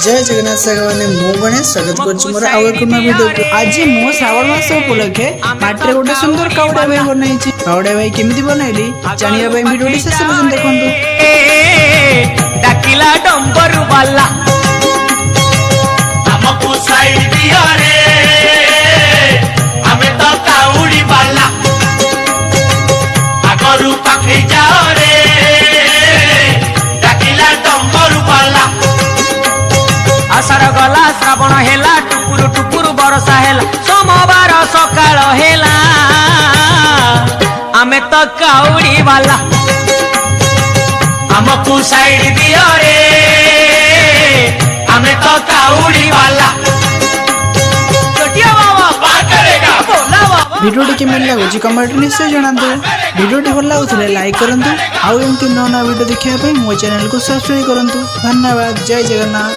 जय जगन्नाथ सागवाने मो गणेश स्वागत करछु मोर आउ एक नया वीडियो को। आज मो श्रावण मास उपलक्षे माटी गोटे सुंदर काउडा भाई बनैछि। काउडा भाई केमिति बनैली जानिया भाई वीडियो शेष पर्यंत देखंतु। डाकिला डंबरू वाला हमको साइड दिया रे हमें तो काउडी वाला आगरू पाखे जाओ रे डाकिला डंबरू वाला आषाढ़ गला श्रावण हेला टुकुरु टुकुरु बरसा हेला सोमवार सकाळ हेला आमे तो काउडी वाला हमको साइड दिया रे हमें तो काउडी वाला छोटिया बाबा बात करेगा बोला बाबा। वीडियो केमिति लागुछि कमेंट निश्चय जणांतु। वीडियो भल लागुथिले लाइक करंतु। आउ एमति नया वीडियो देखिया पई मो चैनल को सब्सक्राइब करंतु। धन्यवाद। जय जगन्नाथ।